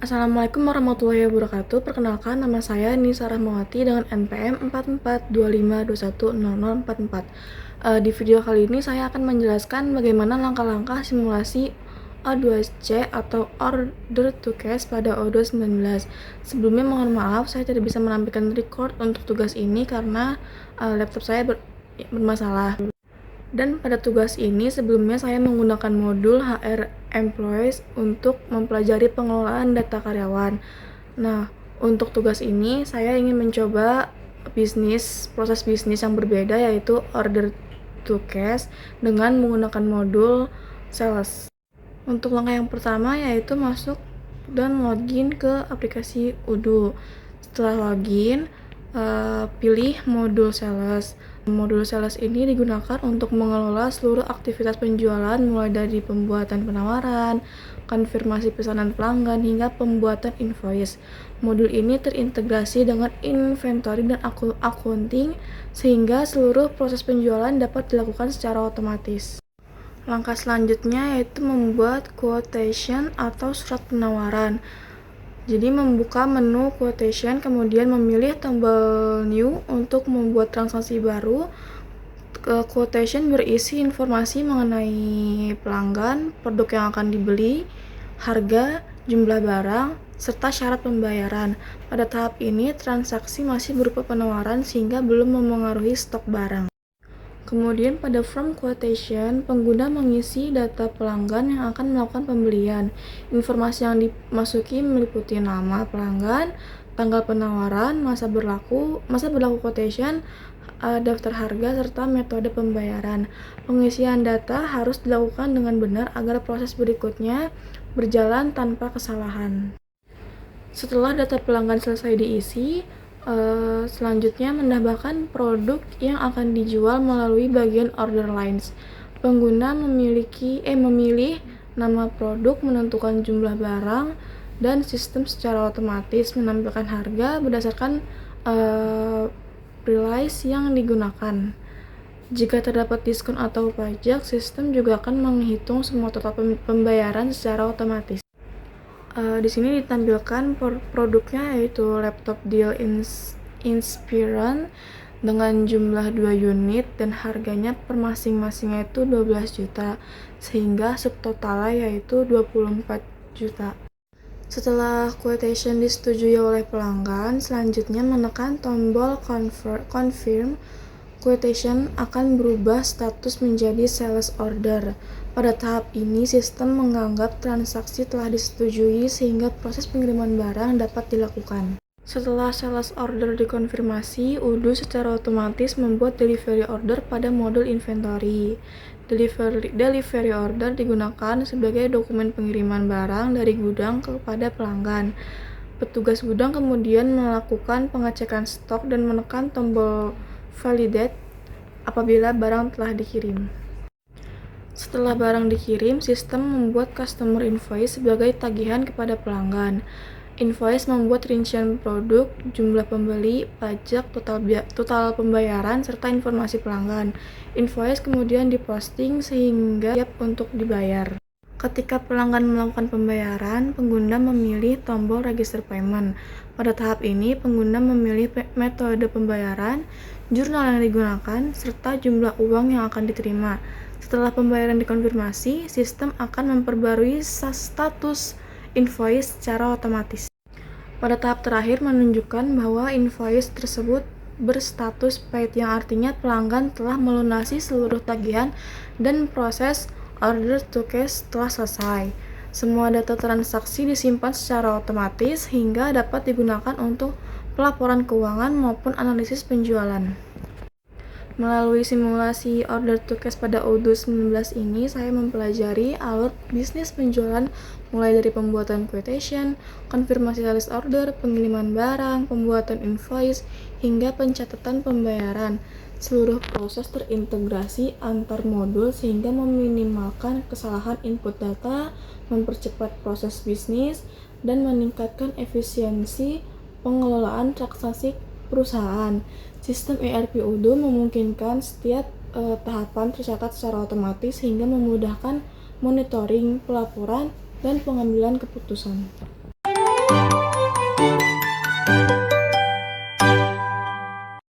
Assalamualaikum warahmatullahi wabarakatuh. Perkenalkan, nama saya Nisa Rahmawati dengan NPM 4425210044. Di video kali ini saya akan menjelaskan bagaimana langkah-langkah simulasi O2C atau Order to Cash pada O219. Sebelumnya mohon maaf saya tidak bisa menampilkan record untuk tugas ini karena laptop saya bermasalah. Dan pada tugas ini sebelumnya saya menggunakan modul HR Employees untuk mempelajari pengelolaan data karyawan. Nah, untuk tugas ini saya ingin mencoba proses bisnis yang berbeda, yaitu Order to Cash dengan menggunakan modul Sales. Untuk langkah yang pertama yaitu masuk dan login ke aplikasi Odoo. Setelah login, pilih modul Sales. Modul Sales ini digunakan untuk mengelola seluruh aktivitas penjualan mulai dari pembuatan penawaran, konfirmasi pesanan pelanggan, hingga pembuatan invoice. Modul ini terintegrasi dengan inventory dan accounting sehingga seluruh proses penjualan dapat dilakukan secara otomatis. Langkah selanjutnya yaitu membuat quotation atau surat penawaran. Jadi membuka menu quotation, kemudian memilih tombol new untuk membuat transaksi baru. Quotation berisi informasi mengenai pelanggan, produk yang akan dibeli, harga, jumlah barang, serta syarat pembayaran. Pada tahap ini transaksi masih berupa penawaran sehingga belum memengaruhi stok barang. Kemudian pada form quotation, pengguna mengisi data pelanggan yang akan melakukan pembelian. Informasi yang dimasuki meliputi nama pelanggan, tanggal penawaran, masa berlaku quotation, daftar harga, serta metode pembayaran. Pengisian data harus dilakukan dengan benar agar proses berikutnya berjalan tanpa kesalahan. Setelah data pelanggan selesai diisi, selanjutnya menambahkan produk yang akan dijual melalui bagian order lines. Pengguna memilih nama produk, menentukan jumlah barang, dan sistem secara otomatis menampilkan harga berdasarkan price yang digunakan. Jika terdapat diskon atau pajak, sistem juga akan menghitung semua total pembayaran secara otomatis. Di sini ditampilkan produknya yaitu laptop Dell Inspiron dengan jumlah 2 unit dan harganya per masing-masingnya itu 12 juta sehingga subtotalnya yaitu 24 juta. Setelah quotation disetujui oleh pelanggan, selanjutnya menekan tombol confirm. Quotation akan berubah status menjadi sales order. Pada tahap ini, sistem menganggap transaksi telah disetujui sehingga proses pengiriman barang dapat dilakukan. Setelah sales order dikonfirmasi, Odoo secara otomatis membuat delivery order pada modul inventory. Delivery order digunakan sebagai dokumen pengiriman barang dari gudang kepada pelanggan. Petugas gudang kemudian melakukan pengecekan stok dan menekan tombol validate apabila barang telah dikirim. Setelah barang dikirim, sistem membuat customer invoice sebagai tagihan kepada pelanggan. Invoice membuat rincian produk, jumlah pembeli, pajak, total pembayaran, serta informasi pelanggan. Invoice kemudian diposting sehingga siap untuk dibayar. Ketika pelanggan melakukan pembayaran, pengguna memilih tombol register payment. Pada tahap ini, pengguna memilih metode pembayaran, jurnal yang digunakan, serta jumlah uang yang akan diterima. Setelah pembayaran dikonfirmasi, sistem akan memperbarui status invoice secara otomatis. Pada tahap terakhir menunjukkan bahwa invoice tersebut berstatus paid, yang artinya pelanggan telah melunasi seluruh tagihan dan proses order to cash telah selesai. Semua data transaksi disimpan secara otomatis hingga dapat digunakan untuk pelaporan keuangan maupun analisis penjualan. Melalui simulasi order to cash pada O219 ini, saya mempelajari alur bisnis penjualan mulai dari pembuatan quotation, konfirmasi sales order, pengiriman barang, pembuatan invoice, hingga pencatatan pembayaran. Seluruh proses terintegrasi antar modul sehingga meminimalkan kesalahan input data, mempercepat proses bisnis, dan meningkatkan efisiensi pengelolaan transaksi perusahaan. Sistem ERP Odoo memungkinkan setiap tahapan tercatat secara otomatis sehingga memudahkan monitoring, pelaporan, dan pengambilan keputusan.